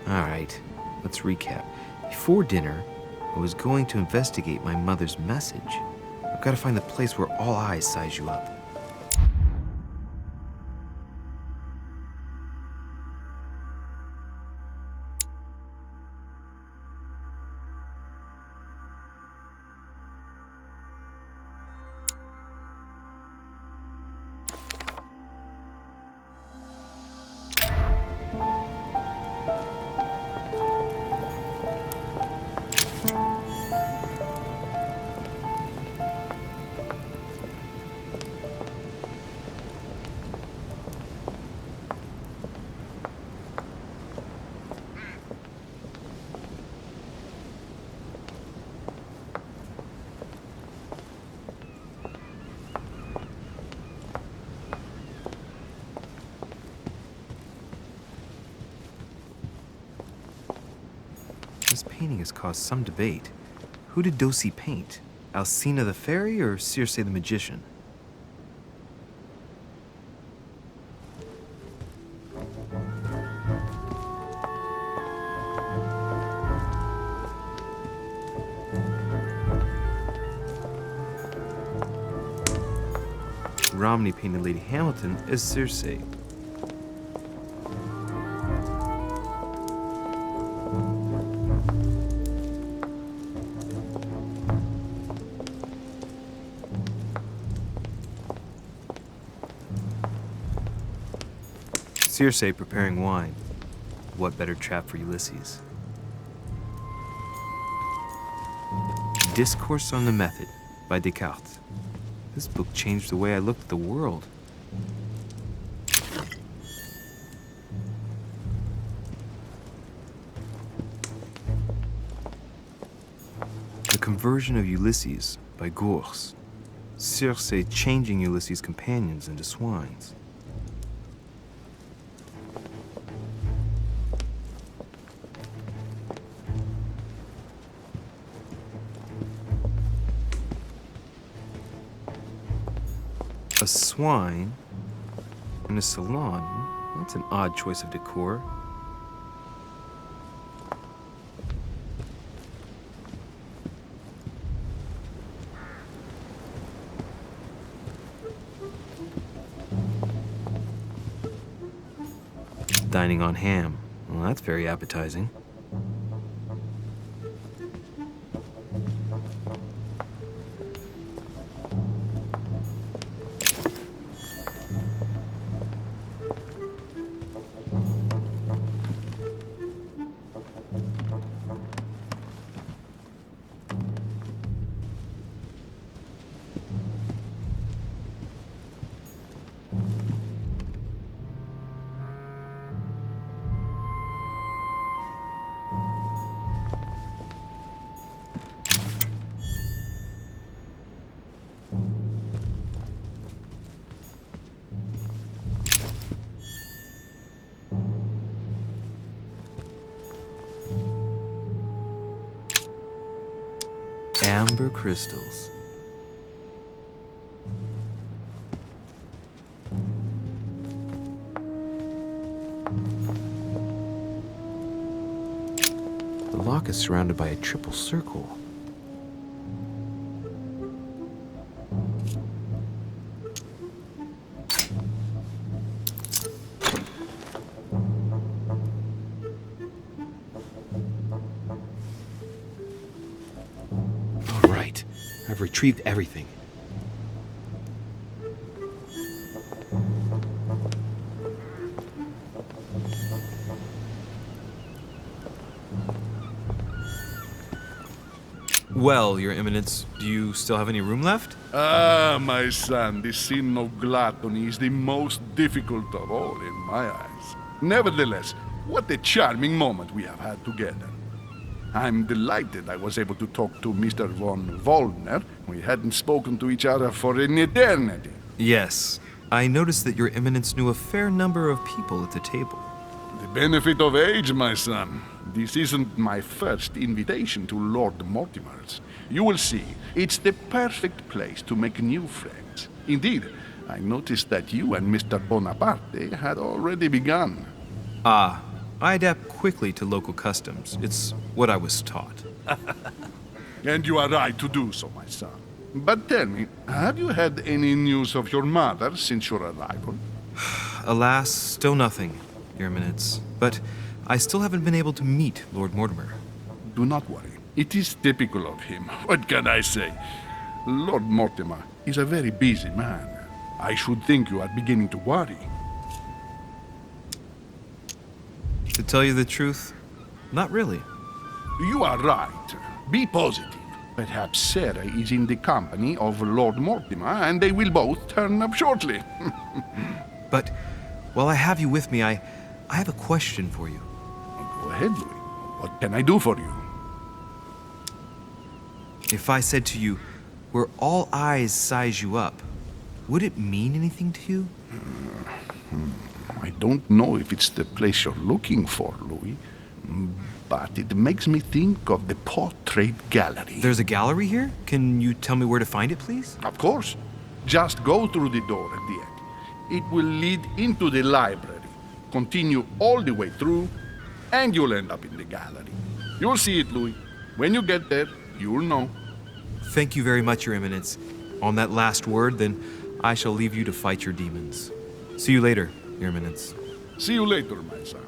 Alright, let's recap. Before dinner, I was going to investigate my mother's message. I've got to find the place where all eyes size you up. This painting has caused some debate. Who did Dosey paint? Alcina the fairy or Circe the magician? Romney painted Lady Hamilton as Circe. Circe preparing wine. What better trap for Ulysses? Discourse on the Method by Descartes. This book changed the way I looked at the world. The Conversion of Ulysses by Gorgon. Circe changing Ulysses' companions into swines. A swine in a salon? That's an odd choice of decor. Dining on ham. Well, that's very appetizing. Amber crystals. The lock is surrounded by a triple circle. I've retrieved everything. Well, Your Eminence, do you still have any room left? Ah, my son, the sin of gluttony is the most difficult of all in my eyes. Nevertheless, what a charming moment we have had together. I'm delighted I was able to talk to Mr. von Wollner. We hadn't spoken to each other for an eternity. Yes. I noticed that Your Eminence knew a fair number of people at the table. The benefit of age, my son. This isn't my first invitation to Lord Mortimer's. You will see, it's the perfect place to make new friends. Indeed, I noticed that you and Mr. Bonaparte had already begun. Ah, I adapt quickly to local customs. It's what I was taught. And you are right to do so, my son. But tell me, have you had any news of your mother since your arrival? Alas, still nothing, Your Eminence. But I still haven't been able to meet Lord Mortimer. Do not worry. It is typical of him. What can I say? Lord Mortimer is a very busy man. I should think you are beginning to worry. To tell you the truth, not really. You are right. Be positive. Perhaps Sarah is in the company of Lord Mortimer, and they will both turn up shortly. But while I have you with me, I have a question for you. Go ahead, Louis. What can I do for you? If I said to you, where all eyes size you up, would it mean anything to you? I don't know if it's the place you're looking for, Louis, but it makes me think of the portrait gallery. There's a gallery here? Can you tell me where to find it, please? Of course. Just go through the door at the end. It will lead into the library. Continue all the way through, and you'll end up in the gallery. You'll see it, Louis. When you get there, you'll know. Thank you very much, Your Eminence. On that last word, then, I shall leave you to fight your demons. See you later, Your Eminence. See you later, my son.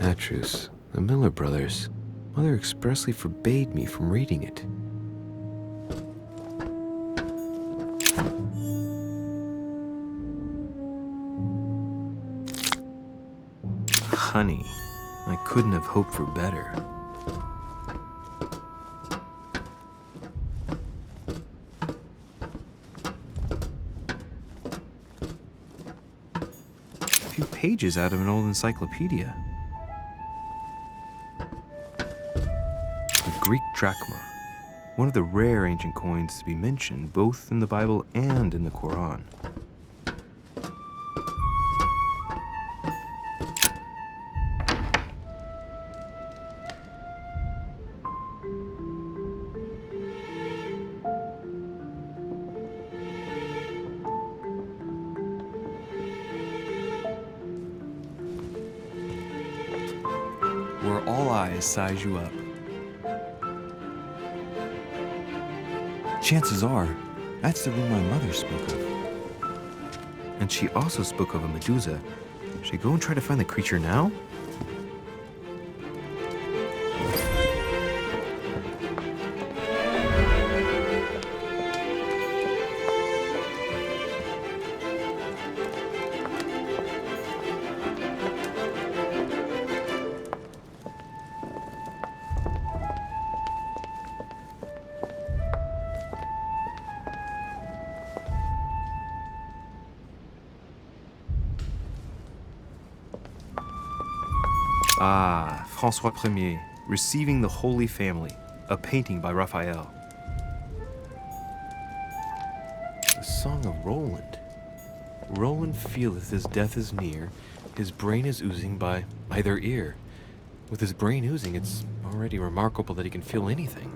Atrus, the Miller brothers. Mother expressly forbade me from reading it. Honey, I couldn't have hoped for better. A few pages out of an old encyclopedia. Greek drachma, one of the rare ancient coins to be mentioned both in the Bible and in the Quran. Where all eyes size you up. Chances are, that's the room my mother spoke of. And she also spoke of a Medusa. Should I go and try to find the creature now? Ah, François Ier, Receiving the Holy Family, a painting by Raphael. The Song of Roland. Roland feeleth his death is near, his brain is oozing by either ear. With his brain oozing, it's already remarkable that he can feel anything.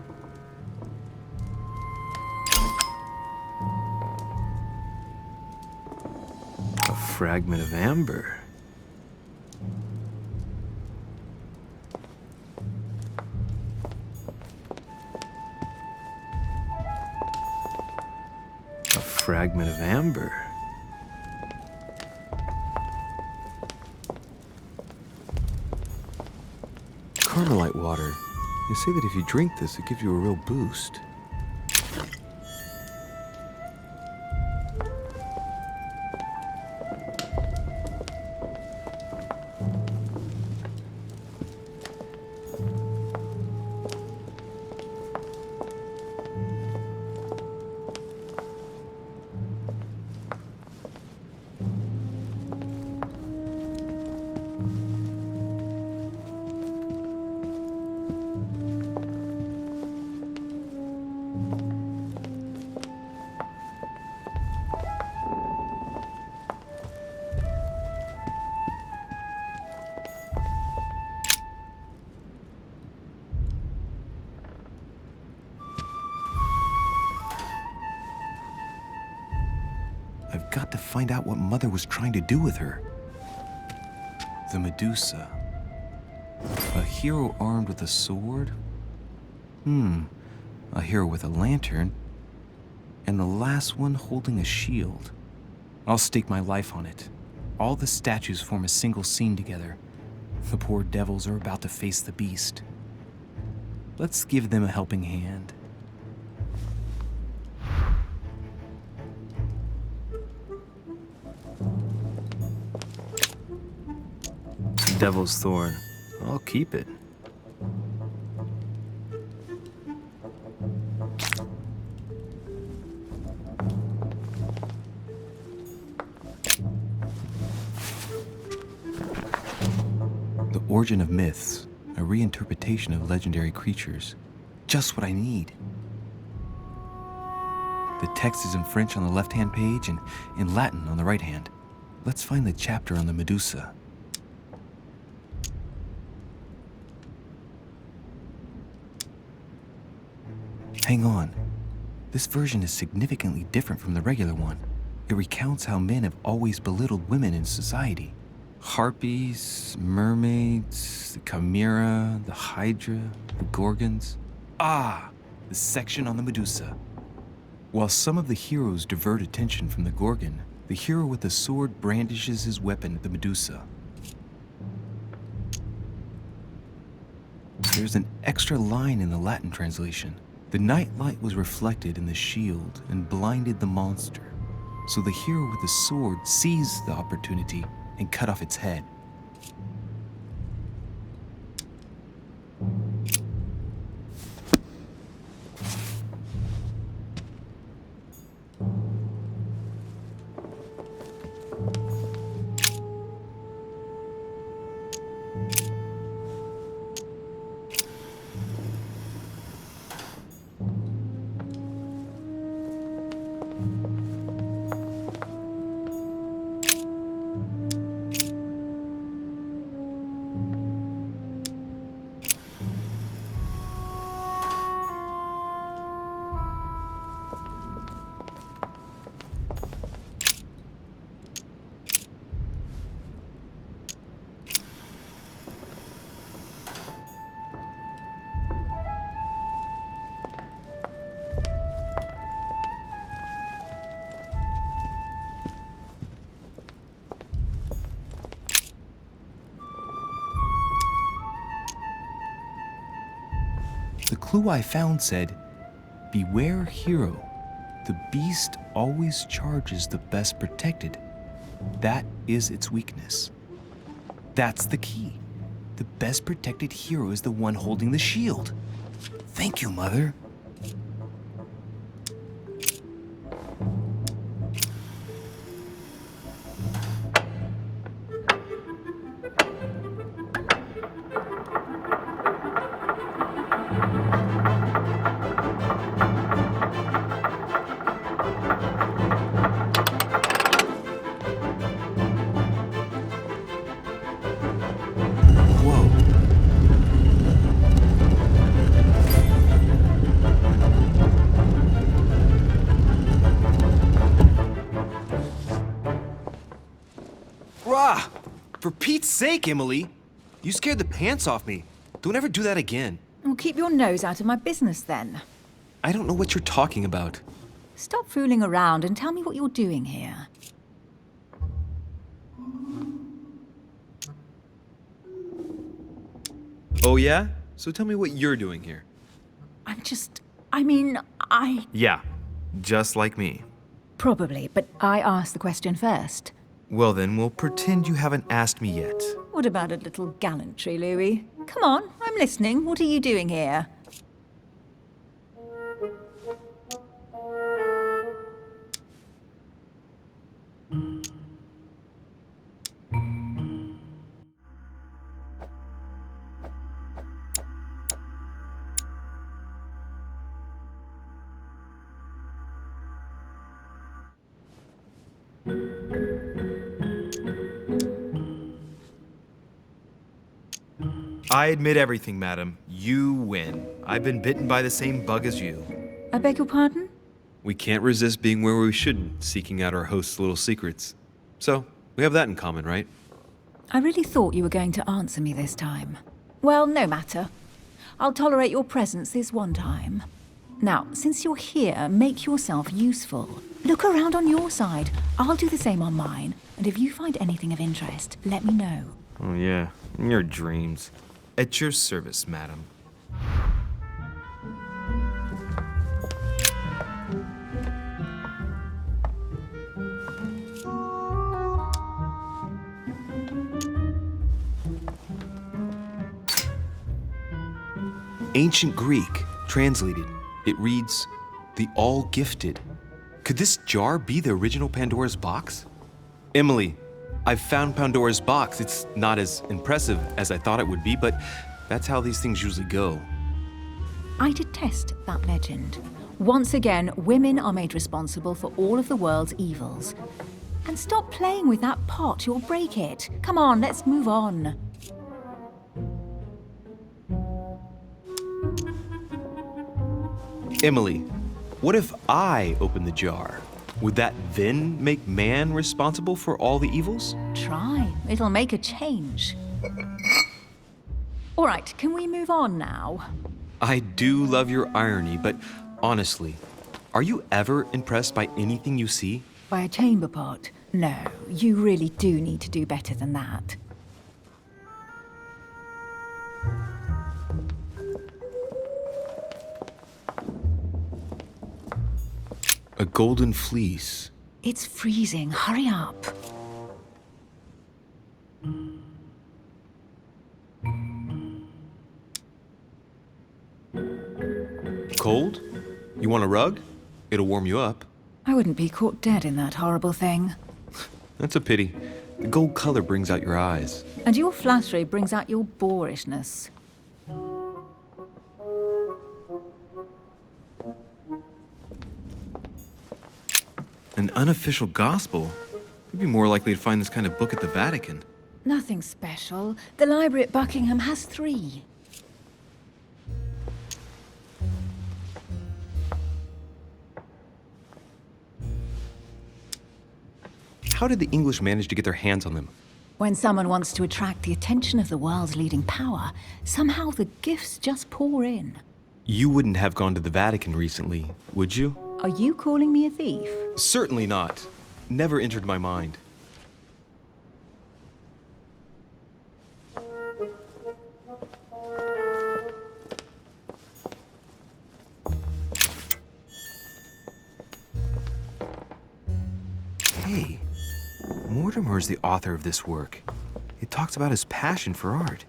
A fragment of amber. Fragment of amber. Carmelite water. They say that if you drink this, it gives you a real boost. find out what Mother was trying to do with her. The Medusa. A hero armed with a sword? A hero with a lantern. And the last one holding a shield. I'll stake my life on it. All the statues form a single scene together. The poor devils are about to face the beast. Let's give them a helping hand. Devil's Thorn. I'll keep it. The Origin of Myths, a reinterpretation of legendary creatures. Just what I need. The text is in French on the left-hand page and in Latin on the right hand. Let's find the chapter on the Medusa. Hang on. This version is significantly different from the regular one. It recounts how men have always belittled women in society. Harpies, mermaids, the chimera, the hydra, the gorgons. Ah, the section on the Medusa. While some of the heroes divert attention from the Gorgon, the hero with the sword brandishes his weapon at the Medusa. There's an extra line in the Latin translation. The nightlight was reflected in the shield and blinded the monster. So the hero with the sword seized the opportunity and cut off its head. The clue I found said, "Beware hero. The beast always charges the best protected. That is its weakness." That's the key. The best protected hero is the one holding the shield. Thank you, Mother. Rah! For Pete's sake, Emily! You scared the pants off me. Don't ever do that again. Well, keep your nose out of my business then. I don't know what you're talking about. Stop fooling around and tell me what you're doing here. Oh yeah? So tell me what you're doing here. Yeah, just like me. Probably, but I asked the question first. Well then, we'll pretend you haven't asked me yet. What about a little gallantry, Louis? Come on, I'm listening. What are you doing here? I admit everything, madam. You win. I've been bitten by the same bug as you. I beg your pardon? We can't resist being where we shouldn't, seeking out our host's little secrets. So, we have that in common, right? I really thought you were going to answer me this time. Well, no matter. I'll tolerate your presence this one time. Now, since you're here, make yourself useful. Look around on your side. I'll do the same on mine. And if you find anything of interest, let me know. Oh yeah, in your dreams. At your service, madam. Ancient Greek, translated. It reads, "The All-Gifted." Could this jar be the original Pandora's box? Emily, I've found Pandora's box. It's not as impressive as I thought it would be, but that's how these things usually go. I detest that legend. Once again, women are made responsible for all of the world's evils. And stop playing with that pot, you'll break it. Come on, let's move on. Emily, what if I open the jar? Would that then make man responsible for all the evils? Try. It'll make a change. All right, can we move on now? I do love your irony, but honestly, are you ever impressed by anything you see? By a chamber pot? No, you really do need to do better than that. A golden fleece. It's freezing. Hurry up. Cold? You want a rug? It'll warm you up. I wouldn't be caught dead in that horrible thing. That's a pity. The gold color brings out your eyes. And your flattery brings out your boorishness. An unofficial gospel? You'd be more likely to find this kind of book at the Vatican. Nothing special. The library at Buckingham has 3. How did the English manage to get their hands on them? When someone wants to attract the attention of the world's leading power, somehow the gifts just pour in. You wouldn't have gone to the Vatican recently, would you? Are you calling me a thief? Certainly not. Never entered my mind. Hey, Mortimer is the author of this work. It talks about his passion for art.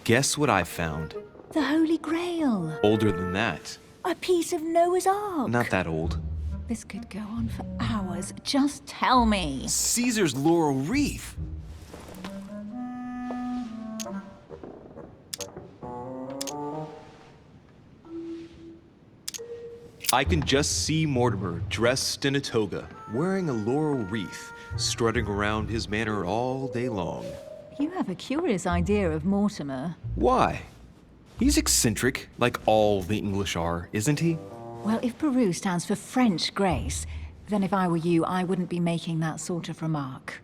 Guess what I found? The Holy Grail. Older than that. A piece of Noah's Ark. Not that old. This could go on for hours. Just tell me. Caesar's laurel wreath. I can just see Mortimer dressed in a toga, wearing a laurel wreath, strutting around his manor all day long. You have a curious idea of Mortimer. Why? He's eccentric, like all the English are, isn't he? Well, if Peru stands for French grace, then if I were you, I wouldn't be making that sort of remark.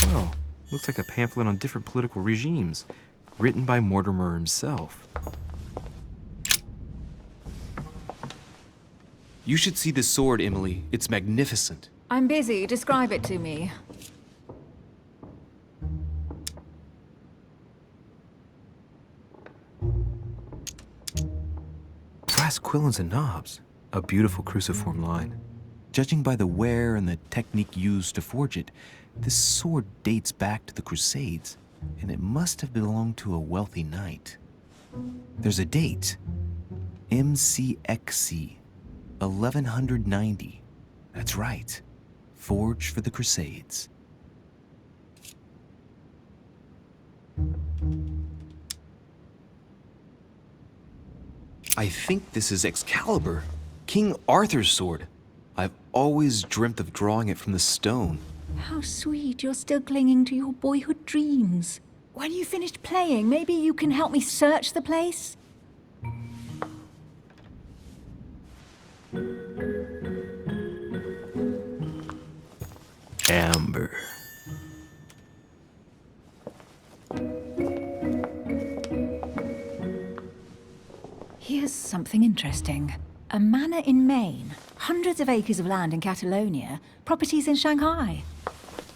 Oh, looks like a pamphlet on different political regimes, written by Mortimer himself. You should see this sword, Emily. It's magnificent. I'm busy. Describe it to me. Brass quillons and knobs. A beautiful cruciform line. Judging by the wear and the technique used to forge it, this sword dates back to the Crusades, and it must have belonged to a wealthy knight. There's a date. MCXC, 1190. That's right. Forged for the Crusades. I think this is Excalibur, King Arthur's sword. I've always dreamt of drawing it from the stone. How sweet you're still clinging to your boyhood dreams. When you finished playing, maybe you can help me search the place? Amber. Here's something interesting. A manor in Maine, hundreds of acres of land in Catalonia, properties in Shanghai.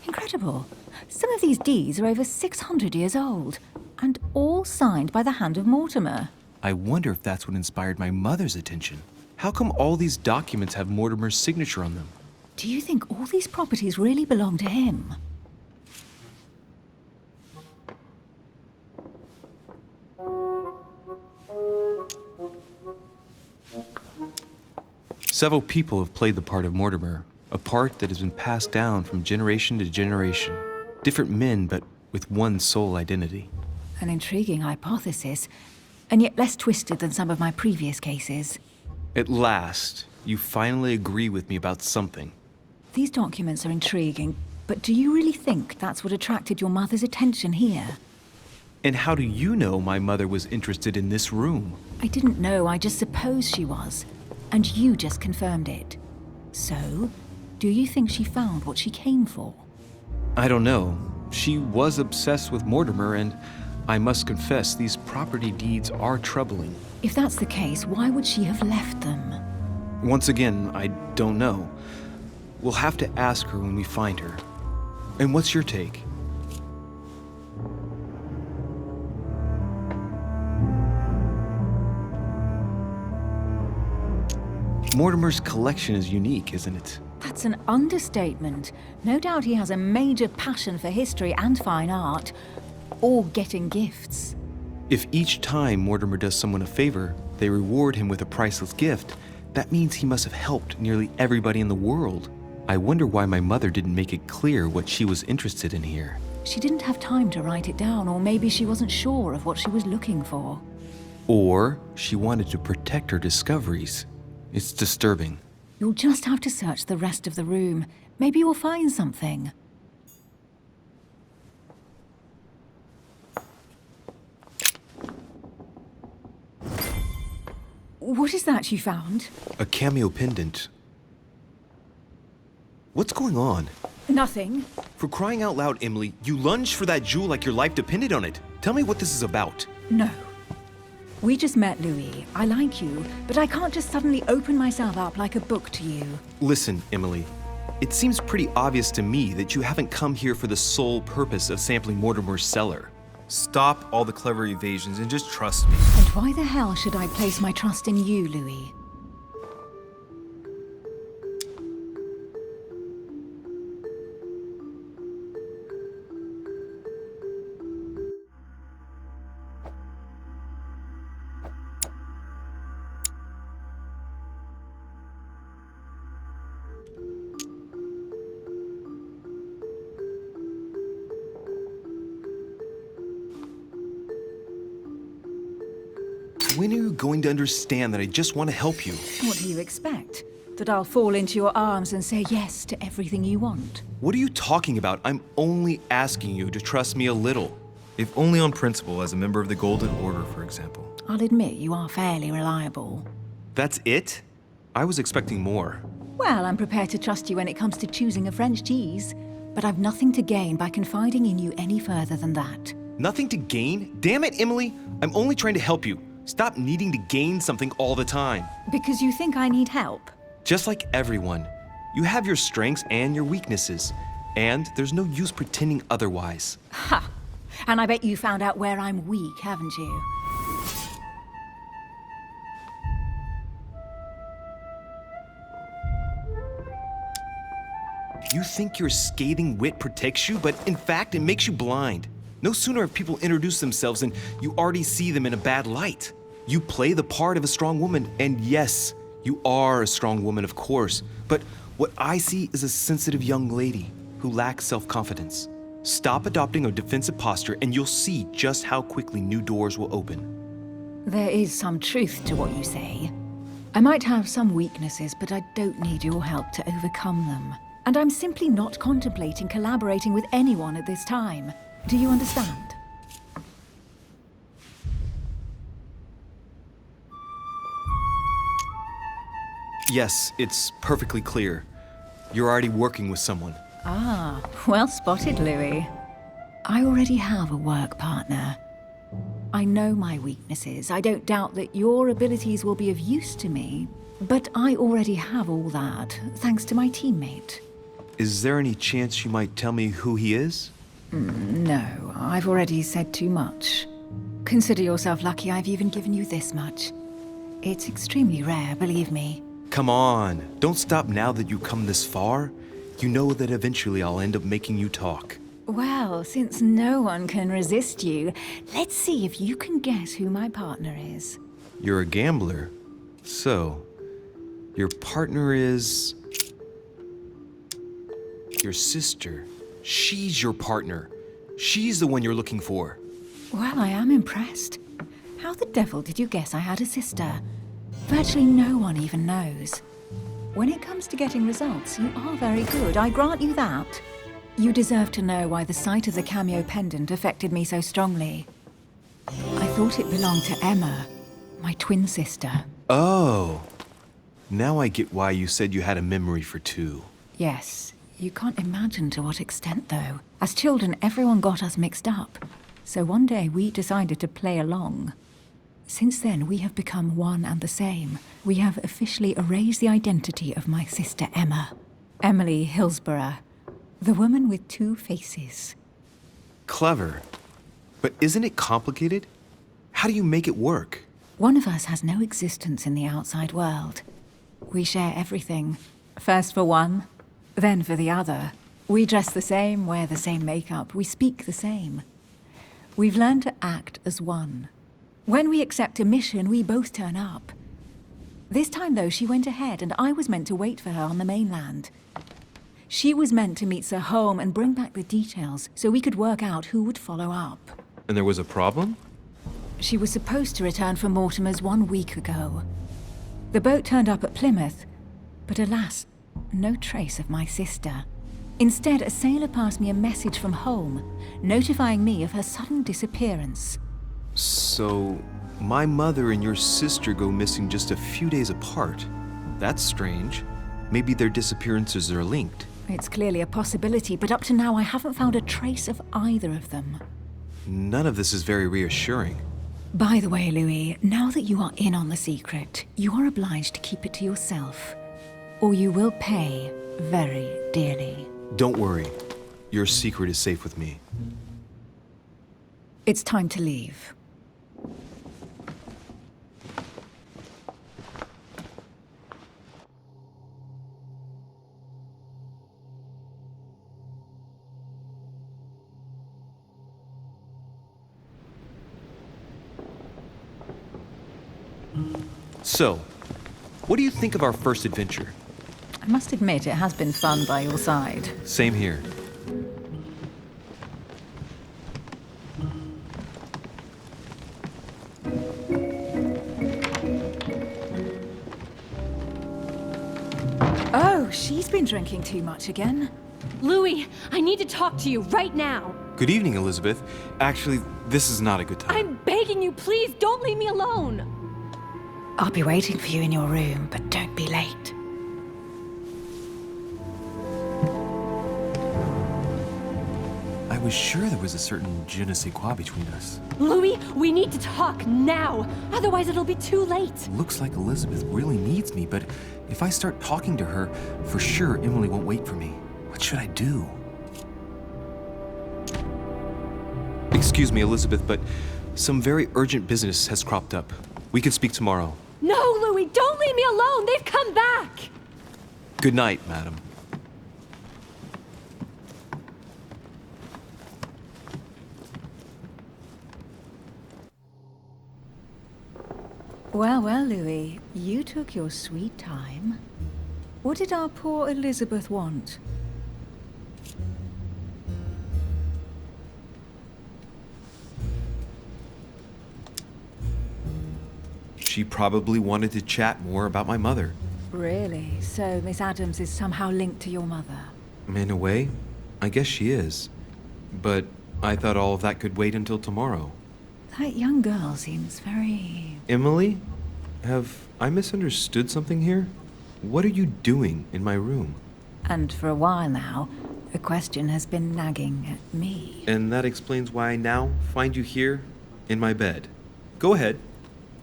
Incredible. Some of these deeds are over 600 years old, and all signed by the hand of Mortimer. I wonder if that's what inspired my mother's attention. How come all these documents have Mortimer's signature on them? Do you think all these properties really belong to him? Several people have played the part of Mortimer, a part that has been passed down from generation to generation. Different men, but with one sole identity. An intriguing hypothesis, and yet less twisted than some of my previous cases. At last, you finally agree with me about something. These documents are intriguing, but do you really think that's what attracted your mother's attention here? And how do you know my mother was interested in this room? I didn't know, I just supposed she was. And you just confirmed it. So, do you think she found what she came for? I don't know. She was obsessed with Mortimer, and I must confess these property deeds are troubling. If that's the case, why would she have left them? Once again, I don't know. We'll have to ask her when we find her. And what's your take? Mortimer's collection is unique, isn't it? That's an understatement. No doubt he has a major passion for history and fine art, or getting gifts. If each time Mortimer does someone a favor, they reward him with a priceless gift, that means he must have helped nearly everybody in the world. I wonder why my mother didn't make it clear what she was interested in here. She didn't have time to write it down, or maybe she wasn't sure of what she was looking for. Or she wanted to protect her discoveries. It's disturbing. You'll just have to search the rest of the room. Maybe you'll find something. What is that you found? A cameo pendant. What's going on? Nothing. For crying out loud, Emily, you lunged for that jewel like your life depended on it. Tell me what this is about. No. We just met, Louis. I like you, but I can't just suddenly open myself up like a book to you. Listen, Emily. It seems pretty obvious to me that you haven't come here for the sole purpose of sampling Mortimer's cellar. Stop all the clever evasions and just trust me. And why the hell should I place my trust in you, Louis? When are you going to understand that I just want to help you? What do you expect? That I'll fall into your arms and say yes to everything you want? What are you talking about? I'm only asking you to trust me a little. If only on principle, as a member of the Golden Order, for example. I'll admit you are fairly reliable. That's it? I was expecting more. Well, I'm prepared to trust you when it comes to choosing a French cheese, but I've nothing to gain by confiding in you any further than that. Nothing to gain? Damn it, Emily! I'm only trying to help you. Stop needing to gain something all the time. Because you think I need help? Just like everyone, you have your strengths and your weaknesses, and there's no use pretending otherwise. Ha! And I bet you found out where I'm weak, haven't you? You think your scathing wit protects you, but in fact, it makes you blind. No sooner have people introduced themselves than you already see them in a bad light. You play the part of a strong woman, and yes, you are a strong woman, of course. But What I see is a sensitive young lady who lacks self-confidence. Stop adopting a defensive posture and you'll see just how quickly new doors will open. There is some truth to what you say. I might have some weaknesses, but I don't need your help to overcome them. And I'm simply not contemplating collaborating with anyone at this time. Do you understand? Yes, it's perfectly clear. You're already working with someone. Ah, well spotted, Louis. I already have a work partner. I know my weaknesses. I don't doubt that your abilities will be of use to me, but I already have all that, thanks to my teammate. Is there any chance you might tell me who he is? No, I've already said too much. Consider yourself lucky I've even given you this much. It's extremely rare, believe me. Come on, don't stop now that you've come this far. You know that eventually I'll end up making you talk. Well, since no one can resist you, let's see if you can guess who my partner is. You're a gambler. So, your partner is... your sister. She's your partner. She's the one you're looking for. Well, I am impressed. How the devil did you guess I had a sister? Virtually no one even knows. When it comes to getting results, you are very good, I grant you that. You deserve to know why the sight of the cameo pendant affected me so strongly. I thought it belonged to Emma, my twin sister. Oh. Now I get why you said you had a memory for two. Yes, you can't imagine to what extent, though. As children, everyone got us mixed up. So one day we decided to play along. Since then, we have become one and the same. We have officially erased the identity of my sister Emma. Emily Hillsborough, the woman with two faces. Clever. But isn't it complicated? How do you make it work? One of us has no existence in the outside world. We share everything. First for one, then for the other. We dress the same, wear the same makeup, we speak the same. We've learned to act as one. When we accept a mission, we both turn up. This time, though, she went ahead, and I was meant to wait for her on the mainland. She was meant to meet Sir Home and bring back the details, so we could work out who would follow up. And there was a problem? She was supposed to return from Mortimer's 1 week ago. The boat turned up at Plymouth, but alas, no trace of my sister. Instead, a sailor passed me a message from home, notifying me of her sudden disappearance. So, my mother and your sister go missing just a few days apart. That's strange. Maybe their disappearances are linked. It's clearly a possibility, but up to now I haven't found a trace of either of them. None of this is very reassuring. By the way, Louis, now that you are in on the secret, you are obliged to keep it to yourself, or you will pay very dearly. Don't worry. Your secret is safe with me. It's time to leave. So, what do you think of our first adventure? I must admit, it has been fun by your side. Same here. Oh, she's been drinking too much again. Louis, I need to talk to you right now. Good evening, Elizabeth. Actually, this is not a good time. I'm begging you, please don't leave me alone. I'll be waiting for you in your room, but don't be late. I was sure there was a certain je ne sais quoi between us. Louis, we need to talk now. Otherwise, it'll be too late. Looks like Elizabeth really needs me, but if I start talking to her, for sure Emily won't wait for me. What should I do? Excuse me, Elizabeth, but some very urgent business has cropped up. We can speak tomorrow. No, Louis, don't leave me alone. They've come back. Good night, madam. Well, well, Louis, you took your sweet time. What did our poor Elizabeth want? She probably wanted to chat more about my mother. Really? So Miss Adams is somehow linked to your mother? In a way, I guess she is. But I thought all of that could wait until tomorrow. That young girl seems very... Emily? Have I misunderstood something here? What are you doing in my room? And for a while now, the question has been nagging at me. And that explains why I now find you here, in my bed. Go ahead.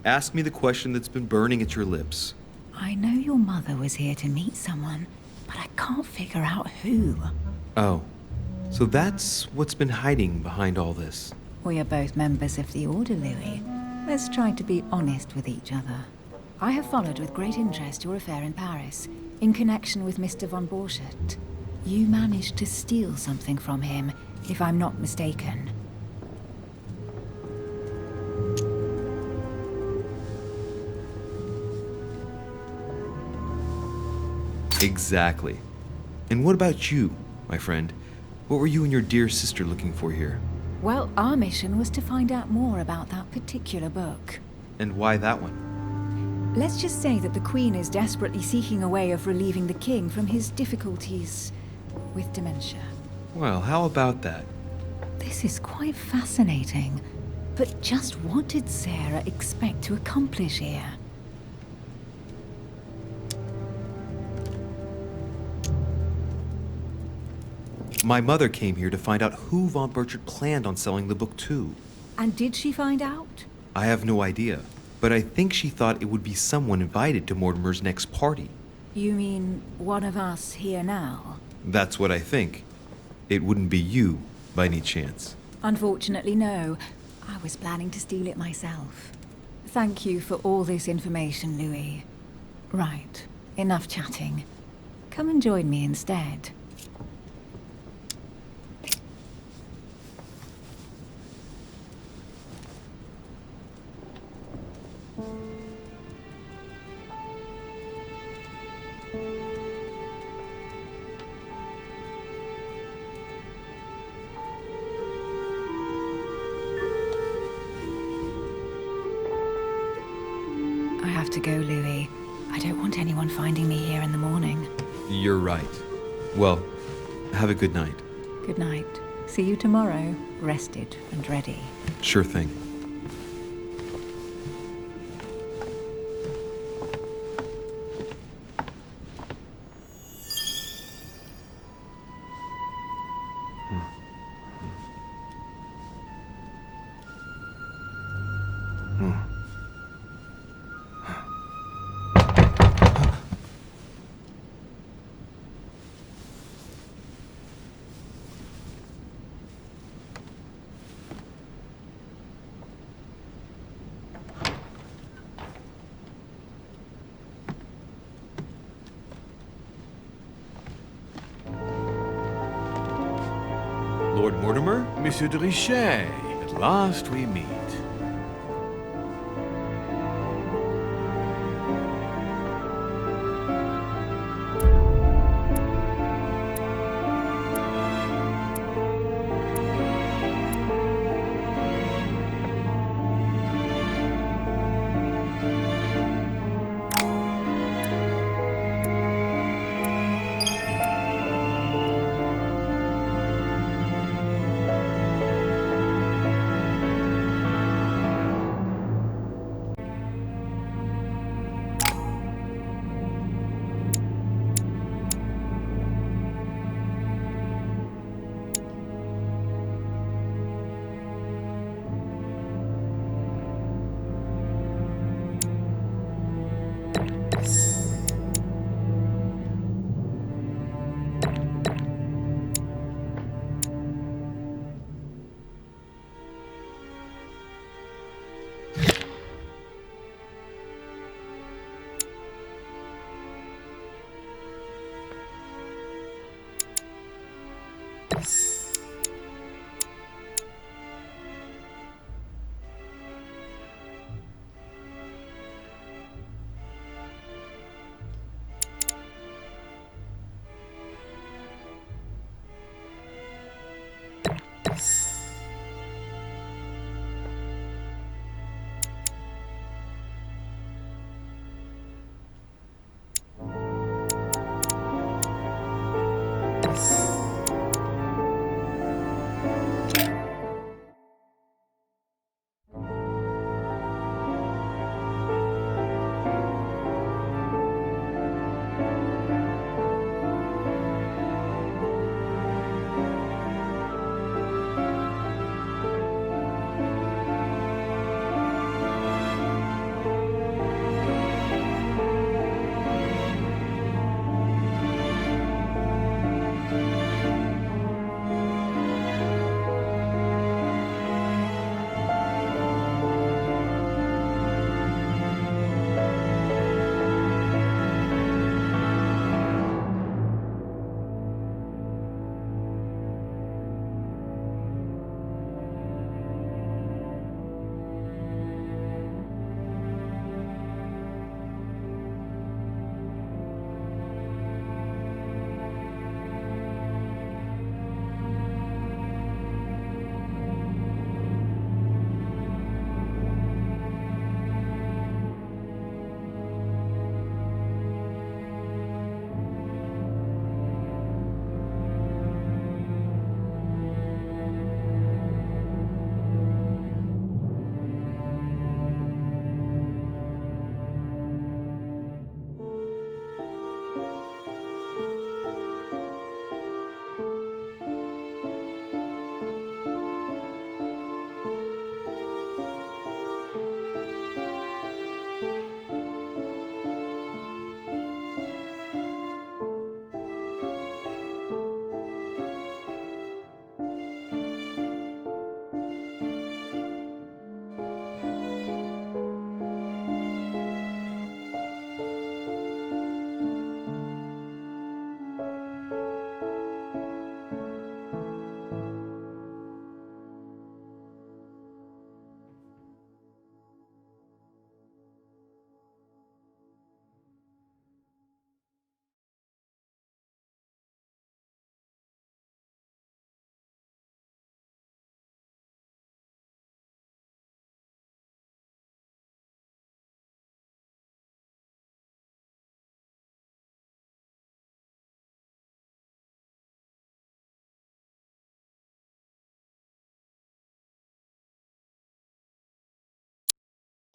Ask me the question that's been burning at your lips. I know your mother was here to meet someone, but I can't figure out who. Oh, so that's what's been hiding behind all this. We are both members of the Order, Louis. Let's try to be honest with each other. I have followed with great interest your affair in Paris, in connection with Mr. von Borchardt. You managed to steal something from him, if I'm not mistaken. Exactly. And what about you, my friend? What were you and your dear sister looking for here? Well, our mission was to find out more about that particular book. And why that one? Let's just say that the Queen is desperately seeking a way of relieving the King from his difficulties with dementia. Well, how about that? This is quite fascinating. But just what did Sarah expect to accomplish here? My mother came here to find out who von Burchard planned on selling the book to. And did she find out? I have no idea, but I think she thought it would be someone invited to Mortimer's next party. You mean one of us here now? That's what I think. It wouldn't be you, by any chance. Unfortunately, no. I was planning to steal it myself. Thank you for all this information, Louis. Right, enough chatting. Come and join me instead. I have to go, Louis. I don't want anyone finding me here in the morning. You're right. Well, have a good night. Good night. See you tomorrow, rested and ready. Sure thing. Lord Mortimer? Monsieur de Richet, at last we meet.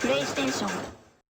プレイステーション